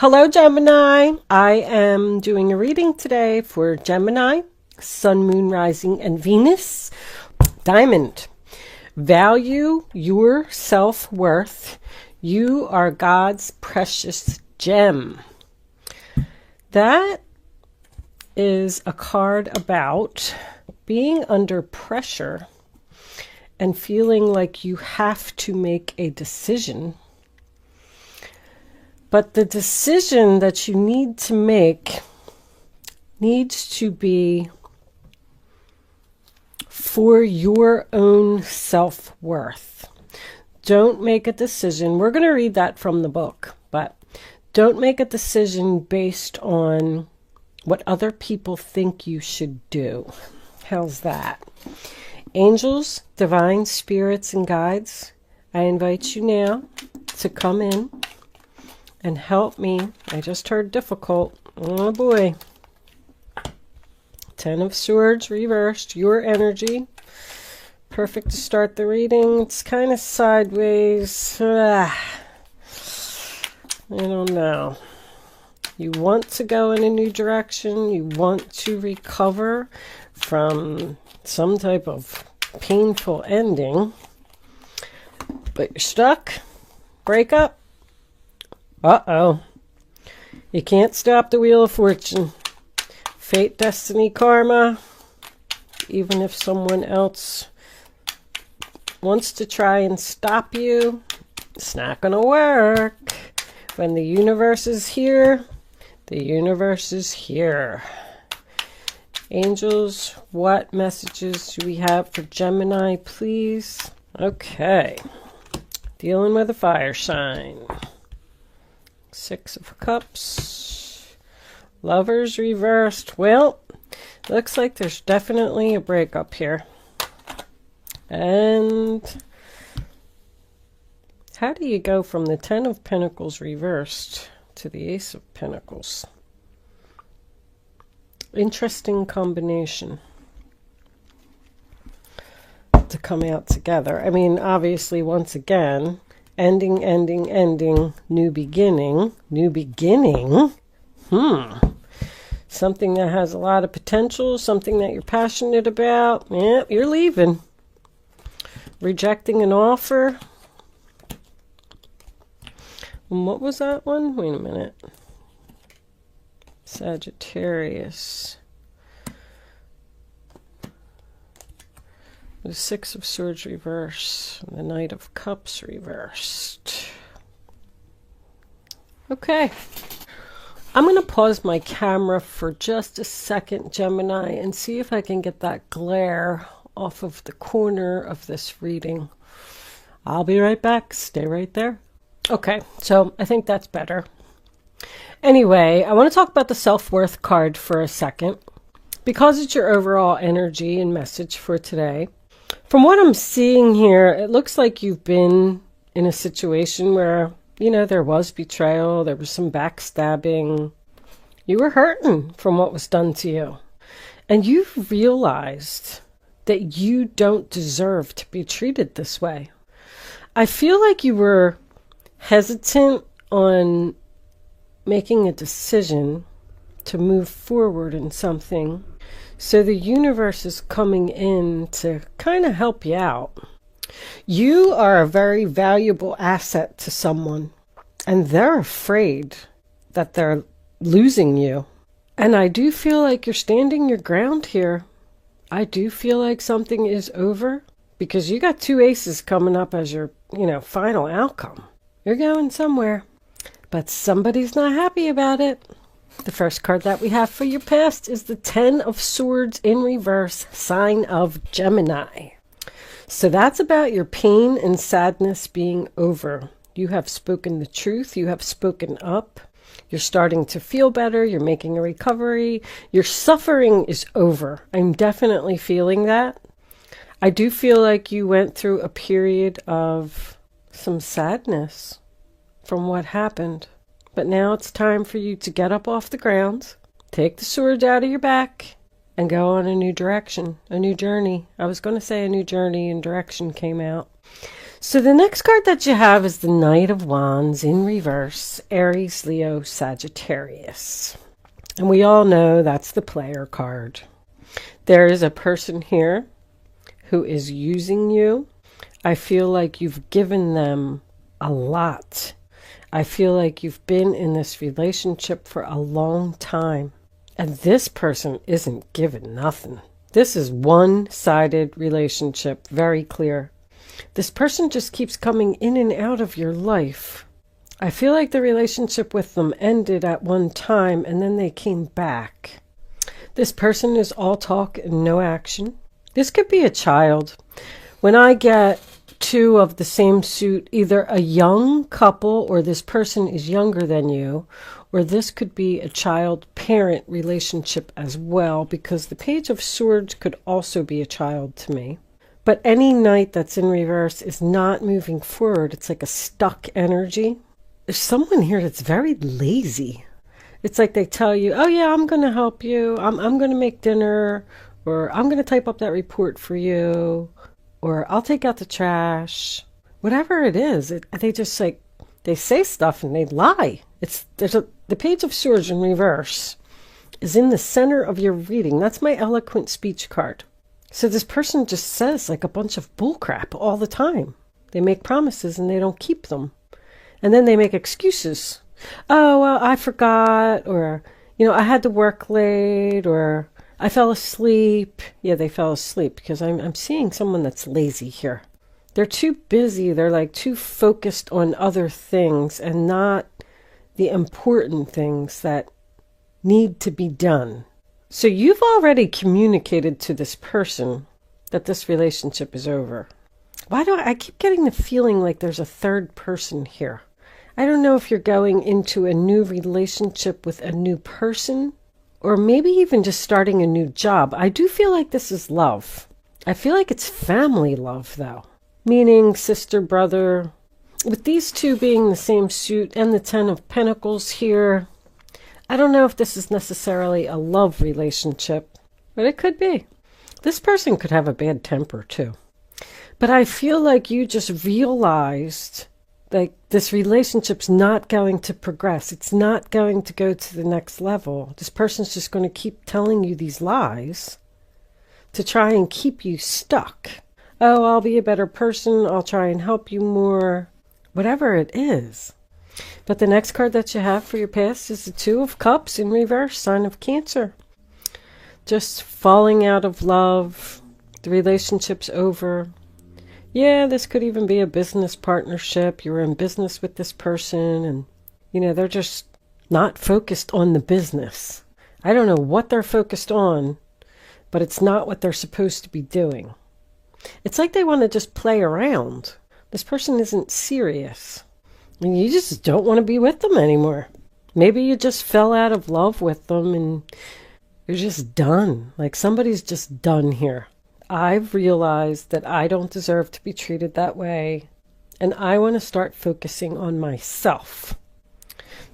Hello, Gemini. I am doing a reading today for Gemini, Sun, Moon, Rising, and Venus. Diamond. Value your self-worth. You are God's precious gem. That is a card about being under pressure and feeling like you have to make a decision. But the decision that you need to make needs to be for your own self-worth. Don't make a decision. We're going to read that from the book, but don't make a decision based on what other people think you should do. How's that? Angels, divine spirits, and guides, I invite you now to come in and help me. I just heard difficult. Oh boy. 10 of Swords reversed. Your energy. Perfect to start the reading. It's kind of sideways. I don't know. You want to go in a new direction. You want to recover from some type of painful ending. But you're stuck. Breakup. Uh-oh. You can't stop the Wheel of Fortune. Fate, destiny, karma. Even if someone else wants to try and stop you, it's not going to work. When the universe is here, the universe is here. Angels, what messages do we have for Gemini, please? Okay. Dealing with a fire sign. 6 of Cups. Lovers reversed. Well, looks like there's definitely a breakup here. And how do you go from the 10 of Pentacles reversed to the Ace of Pentacles? Interesting combination to come out together. I mean, obviously, once again, ending, ending, ending, new beginning. New beginning? Something that has a lot of potential, something that you're passionate about. Yeah, you're leaving. Rejecting an offer. And what was that one? Wait a minute. Sagittarius. The 6 of Swords reversed. The Knight of Cups reversed. Okay. I'm going to pause my camera for just a second, Gemini, and see if I can get that glare off of the corner of this reading. I'll be right back. Stay right there. Okay, so I think that's better. Anyway, I want to talk about the self-worth card for a second, because it's your overall energy and message for today. From what I'm seeing here, it looks like you've been in a situation where, you know, there was betrayal, there was some backstabbing. You were hurting from what was done to you. And you've realized that you don't deserve to be treated this way. I feel like you were hesitant on making a decision to move forward in something. So the universe is coming in to kind of help you out. You are a very valuable asset to someone, and they're afraid that they're losing you. And I do feel like you're standing your ground here. I do feel like something is over, because you got 2 aces coming up as your, final outcome. You're going somewhere, but somebody's not happy about it. The first card that we have for your past is the 10 of Swords in reverse, sign of Gemini. So that's about your pain and sadness being over. You have spoken the truth. You have spoken up. You're starting to feel better. You're making a recovery. Your suffering is over. I'm definitely feeling that. I do feel like you went through a period of some sadness from what happened. But now it's time for you to get up off the ground, take the sword out of your back, and go on a new direction, a new journey. I was going to say a new journey, and direction came out. So the next card that you have is the Knight of Wands in reverse, Aries, Leo, Sagittarius. And we all know that's the player card. There is a person here who is using you. I feel like you've given them a lot. I feel like you've been in this relationship for a long time. And this person isn't giving nothing. This is one-sided relationship, very clear. This person just keeps coming in and out of your life. I feel like the relationship with them ended at one time and then they came back. This person is all talk and no action. This could be a child. When I get two of the same suit, either a young couple or this person is younger than you, or this could be a child-parent relationship as well, because the Page of Swords could also be a child to me. But any knight that's in reverse is not moving forward. It's like a stuck energy. There's someone here that's very lazy. It's like they tell you, oh yeah, I'm going to help you. I'm going to make dinner, or I'm going to type up that report for you, or I'll take out the trash. Whatever it is, they just like, they say stuff and they lie. The Page of Swords in reverse is in the center of your reading. That's my eloquent speech card. So this person just says like a bunch of bullcrap all the time. They make promises and they don't keep them. And then they make excuses. Oh, well, I forgot, or, I had to work late, or I fell asleep. Yeah, they fell asleep because I'm seeing someone that's lazy here. They're too busy. They're like too focused on other things and not the important things that need to be done. So you've already communicated to this person that this relationship is over. Why do I keep getting the feeling like there's a third person here? I don't know if you're going into a new relationship with a new person, or maybe even just starting a new job. I do feel like this is love. I feel like it's family love, though. Meaning sister, brother. With these two being the same suit and the Ten of Pentacles here, I don't know if this is necessarily a love relationship, but it could be. This person could have a bad temper too. But I feel like you just realized like this relationship's not going to progress. It's not going to go to the next level. This person's just going to keep telling you these lies to try and keep you stuck. Oh, I'll be a better person. I'll try and help you more. Whatever it is. But the next card that you have for your past is the Two of Cups in reverse, sign of Cancer. Just falling out of love. The relationship's over. Yeah, this could even be a business partnership. You're in business with this person and, they're just not focused on the business. I don't know what they're focused on, but it's not what they're supposed to be doing. It's like they want to just play around. This person isn't serious. And you just don't want to be with them anymore. Maybe you just fell out of love with them and you're just done. Like somebody's just done here. I've realized that I don't deserve to be treated that way. And I want to start focusing on myself.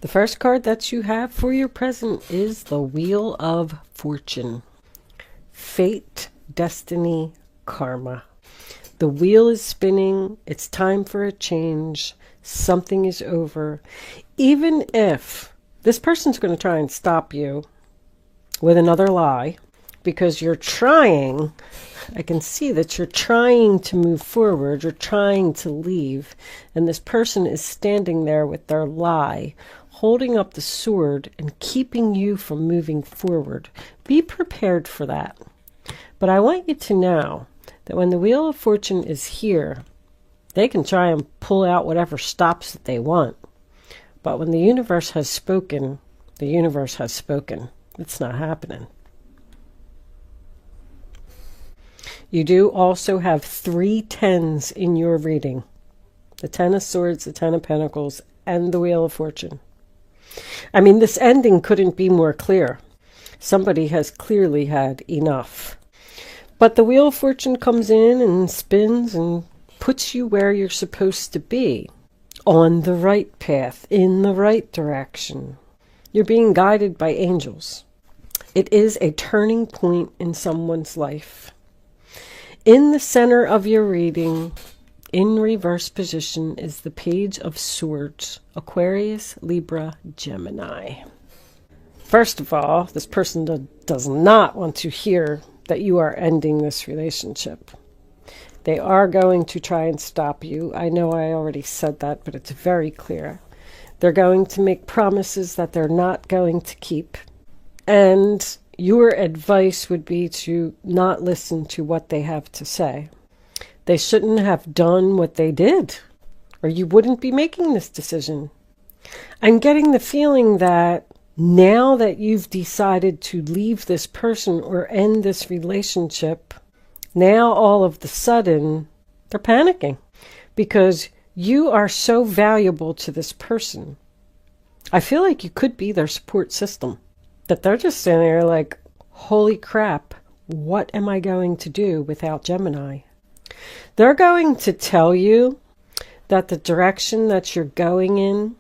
The first card that you have for your present is the Wheel of Fortune. Fate, destiny, karma. The wheel is spinning. It's time for a change. Something is over. Even if this person's going to try and stop you with another lie, because you're trying, I can see that you're trying to move forward, you're trying to leave, and this person is standing there with their lie, holding up the sword and keeping you from moving forward. Be prepared for that. But I want you to know that when the Wheel of Fortune is here, they can try and pull out whatever stops that they want. But when the universe has spoken, the universe has spoken. It's not happening. You do also have 3 tens in your reading. The Ten of Swords, the Ten of Pentacles, and the Wheel of Fortune. I mean, this ending couldn't be more clear. Somebody has clearly had enough. But the Wheel of Fortune comes in and spins and puts you where you're supposed to be. On the right path, in the right direction. You're being guided by angels. It is a turning point in someone's life. In the center of your reading In reverse position is the Page of Swords, Aquarius, Libra, Gemini. First of all, this person does not want to hear that you are ending this relationship. They are going to try and stop you. I know I already said that, but it's very clear. They're going to make promises that they're not going to keep. And your advice would be to not listen to what they have to say. They shouldn't have done what they did, or you wouldn't be making this decision. I'm getting the feeling that now that you've decided to leave this person or end this relationship, now all of the sudden they're panicking because you are so valuable to this person. I feel like you could be their support system, that they're just sitting there like, holy crap, what am I going to do without Gemini? They're going to tell you that the direction that you're going in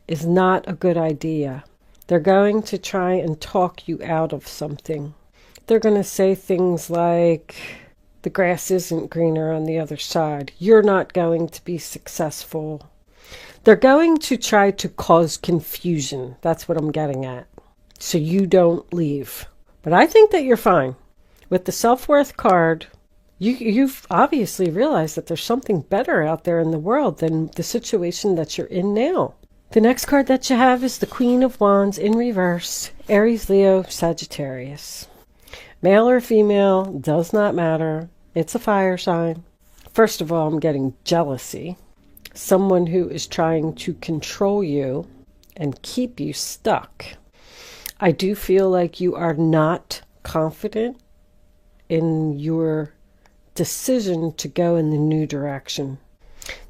is not a good idea. They're going to try and talk you out of something. They're going to say things like, the grass isn't greener on the other side. You're not going to be successful. They're going to try to cause confusion. That's what I'm getting at. So you don't leave. But I think that you're fine. With the self-worth card, you've obviously realized that there's something better out there in the world than the situation that you're in now. The next card that you have is the Queen of Wands in reverse, Aries, Leo, Sagittarius. Male or female, does not matter. It's a fire sign. First of all, I'm getting jealousy. Someone who is trying to control you and keep you stuck. I do feel like you are not confident in your decision to go in the new direction.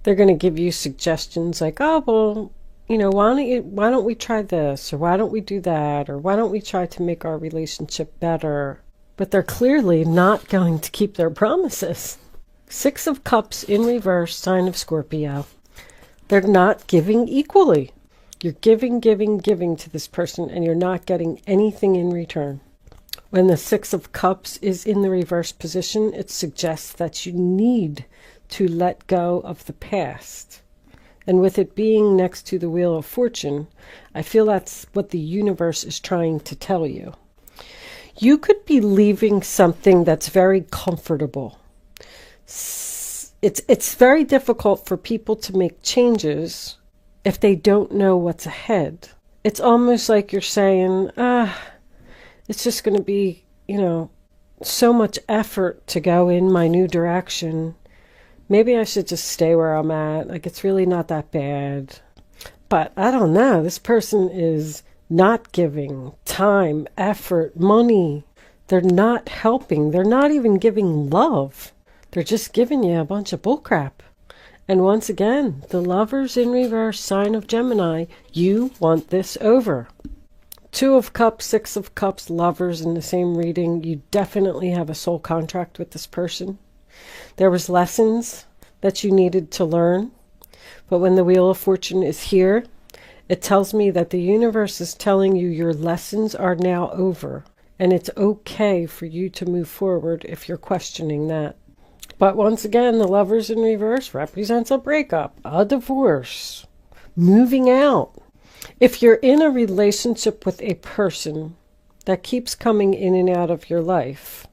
They're going to give you suggestions like, oh, well, why don't we try this, or why don't we do that, or why don't we try to make our relationship better? But they're clearly not going to keep their promises. Six of Cups in reverse, sign of Scorpio. They're not giving equally. You're giving to this person, and you're not getting anything in return. When the Six of Cups is in the reverse position, it suggests that you need to let go of the past. And with it being next to the Wheel of Fortune, I feel that's what the universe is trying to tell you. You could be leaving something that's very comfortable. It's very difficult for people to make changes if they don't know what's ahead. It's almost like you're saying, it's just going to be, so much effort to go in my new direction. Maybe I should just stay where I'm at. Like, it's really not that bad. But I don't know. This person is not giving time, effort, money. They're not helping. They're not even giving love. They're just giving you a bunch of bullcrap. And once again, the Lovers in reverse, sign of Gemini, you want this over. Two of Cups, Six of Cups, Lovers in the same reading. You definitely have a soul contract with this person. There was lessons that you needed to learn. But when the Wheel of Fortune is here, it tells me that the universe is telling you your lessons are now over. And it's okay for you to move forward if you're questioning that. But once again, the Lovers in reverse represents a breakup, a divorce, moving out. If you're in a relationship with a person that keeps coming in and out of your life,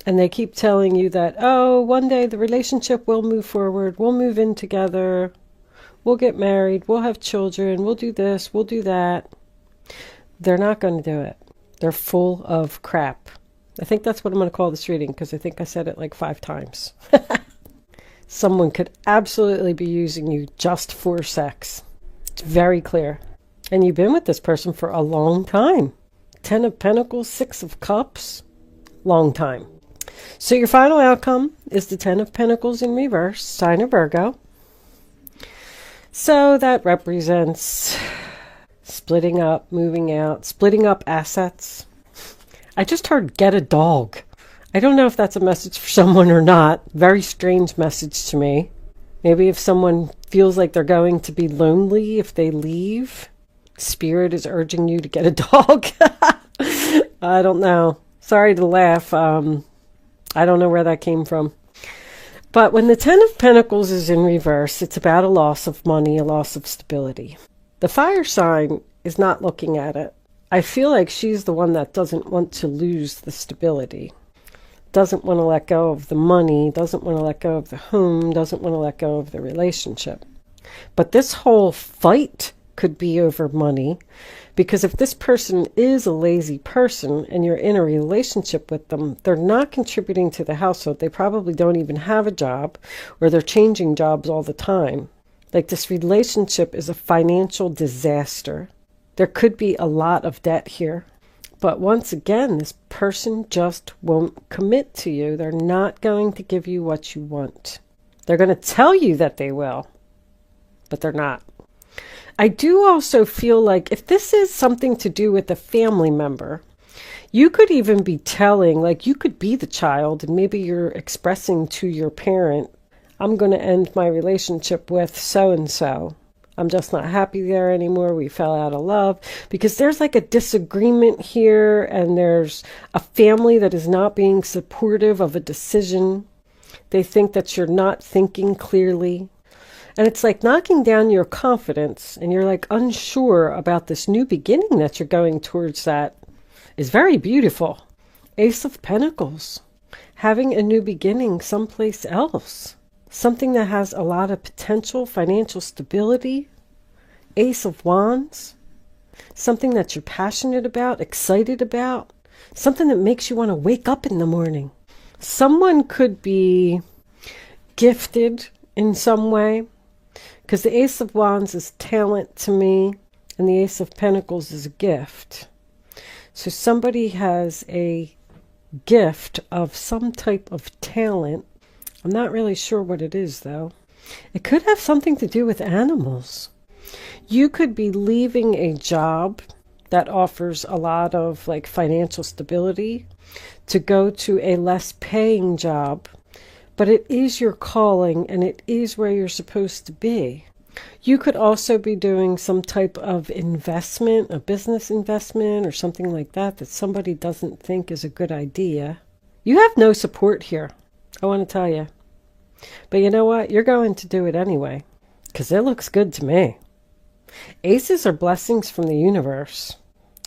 and they keep telling you that, oh, one day the relationship will move forward, we'll move in together, we'll get married, we'll have children, we'll do this, we'll do that, they're not going to do it. They're full of crap. I think that's what I'm going to call this reading, because I think I said it like 5 times. Someone could absolutely be using you just for sex. It's very clear. And you've been with this person for a long time. 10 of Pentacles, 6 of Cups, long time. So your final outcome is the 10 of Pentacles in reverse, sign of Virgo. So that represents splitting up, moving out, splitting up assets. I just heard get a dog. I don't know if that's a message for someone or not. Very strange message to me. Maybe if someone feels like they're going to be lonely if they leave, Spirit is urging you to get a dog. I don't know. Sorry to laugh. I don't know where that came from. But when the Ten of Pentacles is in reverse, it's about a loss of money, a loss of stability. The fire sign is not looking at it. I feel like she's the one that doesn't want to lose the stability, doesn't want to let go of the money, doesn't want to let go of the home, doesn't want to let go of the relationship. But this whole fight could be over money, because if this person is a lazy person and you're in a relationship with them, they're not contributing to the household. They probably don't even have a job, or they're changing jobs all the time. Like, this relationship is a financial disaster. There could be a lot of debt here. But once again, this person just won't commit to you. They're not going to give you what you want. They're going to tell you that they will, but they're not. I do also feel like if this is something to do with a family member, you could even be telling, like, you could be the child and maybe you're expressing to your parent, I'm going to end my relationship with so-and-so. I'm just not happy there anymore. We fell out of love. Because there's like a disagreement here, and there's a family that is not being supportive of a decision. They think that you're not thinking clearly. And it's like knocking down your confidence, and you're like unsure about this new beginning that you're going towards that is very beautiful. Ace of Pentacles. Having a new beginning someplace else. Something that has a lot of potential, financial stability. Ace of Wands. Something that you're passionate about, excited about. Something that makes you want to wake up in the morning. Someone could be gifted in some way, because the Ace of Wands is talent to me, and the Ace of Pentacles is a gift. So somebody has a gift of some type of talent. I'm not really sure what it is, though. It could have something to do with animals. You could be leaving a job that offers a lot of like financial stability to go to a less paying job, but it is your calling and it is where you're supposed to be. You could also be doing some type of investment, a business investment or something like that, that somebody doesn't think is a good idea. You have no support here, I want to tell you. But you know what? You're going to do it anyway, because it looks good to me. Aces are blessings from the universe.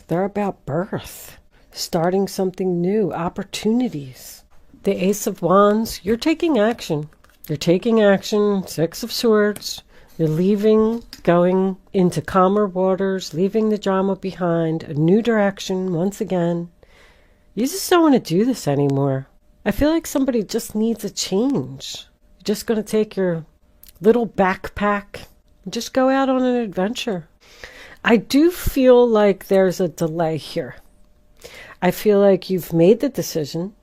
They're about birth, starting something new, opportunities. The Ace of Wands, you're taking action. You're taking action. Six of Swords. You're leaving, going into calmer waters, leaving the drama behind, a new direction once again. You just don't want to do this anymore. I feel like somebody just needs a change. You're just going to take your little backpack and just go out on an adventure. I do feel like there's a delay here. I feel like you've made the decision,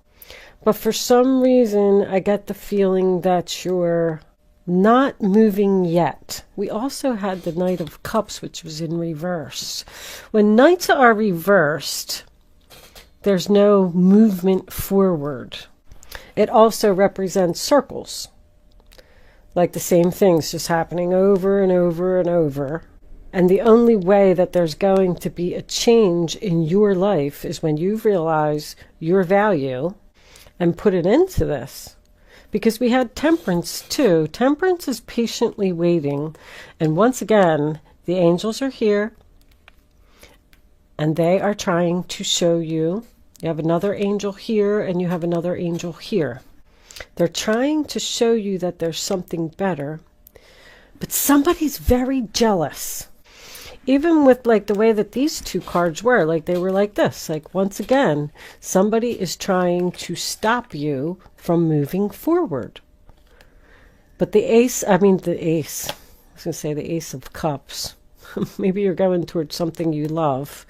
but for some reason I get the feeling that you're not moving yet. We also had the Knight of Cups, which was in reverse. When Knights are reversed, there's no movement forward. It also represents circles. Like the same things just happening over and over and over. And the only way that there's going to be a change in your life is when you realize your value and put it into this. Because we had Temperance too. Temperance is patiently waiting. And once again, the angels are here. And they are trying to show you. You have another angel here and you have another angel here. They're trying to show you that there's something better. But somebody's very jealous. Even with like the way that these two cards were, like they were like this. Like once again, somebody is trying to stop you from moving forward. But the Ace of Cups. Maybe you're going towards something you love.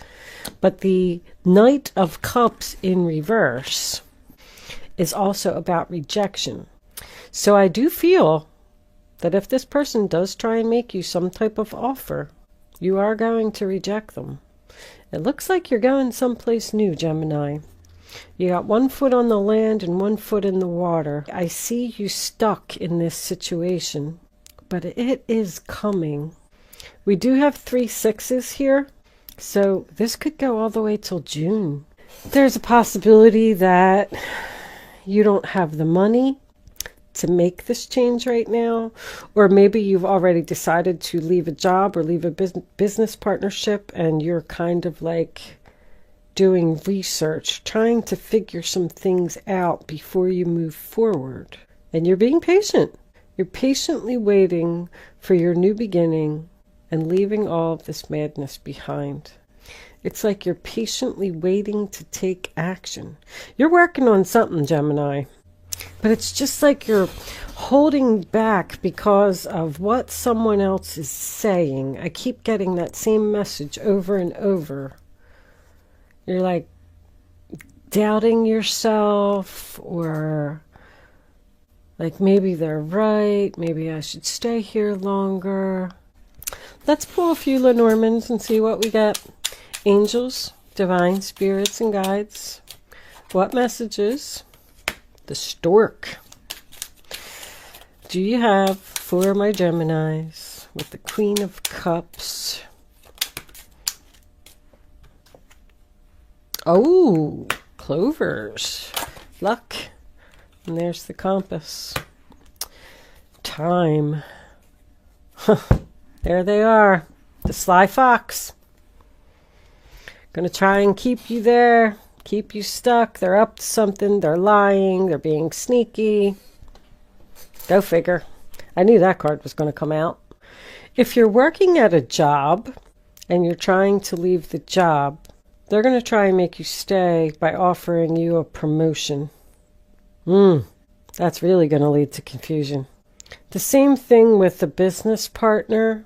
But the Knight of Cups in reverse is also about rejection. So I do feel that if this person does try and make you some type of offer, you are going to reject them. It looks like you're going someplace new, Gemini. You got 1 foot on the land and 1 foot in the water. I see you stuck in this situation, but it is coming. We do have 3 6s here, so this could go all the way till June. There's a possibility that you don't have the money to make this change right now. Or maybe you've already decided to leave a job or leave a business partnership, and you're kind of like doing research, trying to figure some things out before you move forward. And you're being patient. You're patiently waiting for your new beginning and leaving all of this madness behind. It's like you're patiently waiting to take action. You're working on something, Gemini, but it's just like you're holding back because of what someone else is saying. I keep getting that same message over and over. You're like doubting yourself, or like maybe they're right, maybe I should stay here longer. Let's pull a few Lenormands and see what we get. Angels, divine spirits, and guides. What messages? The stork. Do you have for my Geminis with the Queen of Cups? Oh, clovers. Luck. And there's the compass. Time. There they are. The sly fox. Going to try and keep you there. Keep you stuck. They're up to something. They're lying. They're being sneaky. Go figure. I knew that card was going to come out. If you're working at a job and you're trying to leave the job, they're going to try and make you stay by offering you a promotion. That's really going to lead to confusion. The same thing with the business partner.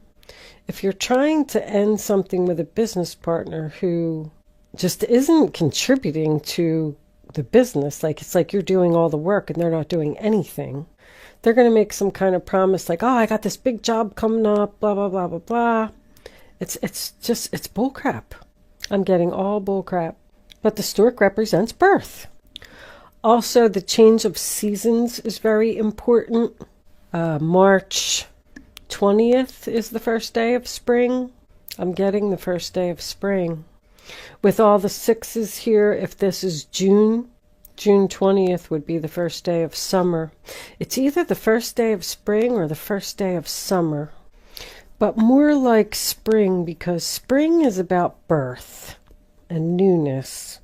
If you're trying to end something with a business partner who just isn't contributing to the business, like it's like you're doing all the work and they're not doing anything, they're going to make some kind of promise like, oh, I got this big job coming up, blah, blah, blah, blah, blah. It's bullcrap. I'm getting all bullcrap. But the stork represents birth. Also, the change of seasons is very important. March 20th is the first day of spring. I'm getting the first day of spring. With all the sixes here, if this is June 20th would be the first day of summer. It's either the first day of spring or the first day of summer. But more like spring, because spring is about birth and newness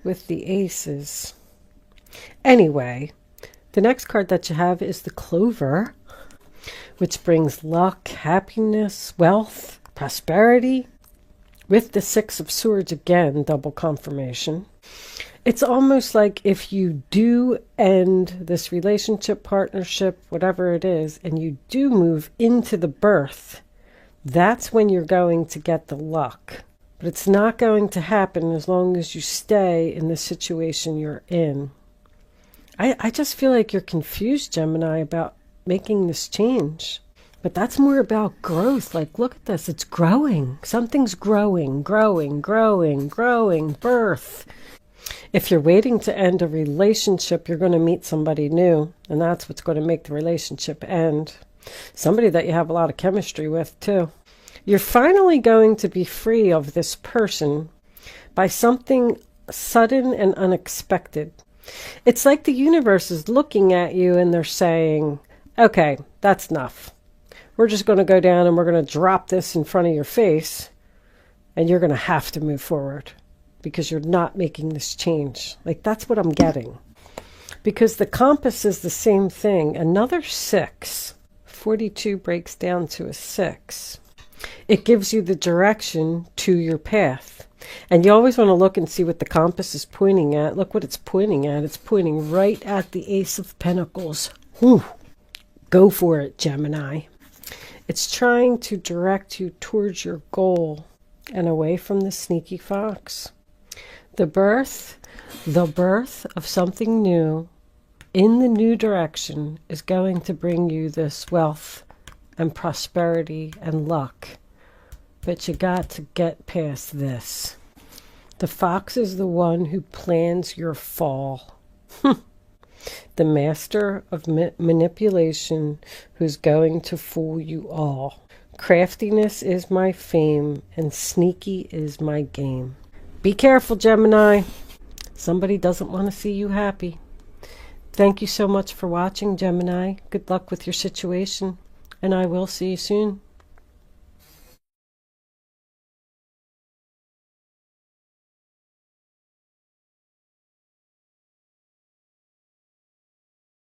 with the aces. Anyway, the next card that you have is the clover, which brings luck, happiness, wealth, prosperity. With the Six of Swords, again, double confirmation. It's almost like if you do end this relationship, partnership, whatever it is, and you do move into the birth, that's when you're going to get the luck. But it's not going to happen as long as you stay in the situation you're in. I just feel like you're confused, Gemini, about making this change. But that's more about growth. Like, look at this. It's growing. Something's growing, birth. If you're waiting to end a relationship, you're going to meet somebody new. And that's what's going to make the relationship end. Somebody that you have a lot of chemistry with, too. You're finally going to be free of this person by something sudden and unexpected. It's like the universe is looking at you and they're saying, okay, that's enough. We're just going to go down and we're going to drop this in front of your face, and you're going to have to move forward because you're not making this change. Like, that's what I'm getting. Because the compass is the same thing. Another 6. 42 breaks down to a 6. It gives you the direction to your path. And you always want to look and see what the compass is pointing at. Look what it's pointing at. It's pointing right at the Ace of Pentacles. Whew. Go for it, Gemini. It's trying to direct you towards your goal and away from the sneaky fox. The birth of something new in the new direction is going to bring you this wealth and prosperity and luck. But you got to get past this. The fox is the one who plans your fall. The master of manipulation who's going to fool you all. Craftiness is my fame and sneaky is my game. Be careful, Gemini. Somebody doesn't want to see you happy. Thank you so much for watching, Gemini. Good luck with your situation, and I will see you soon.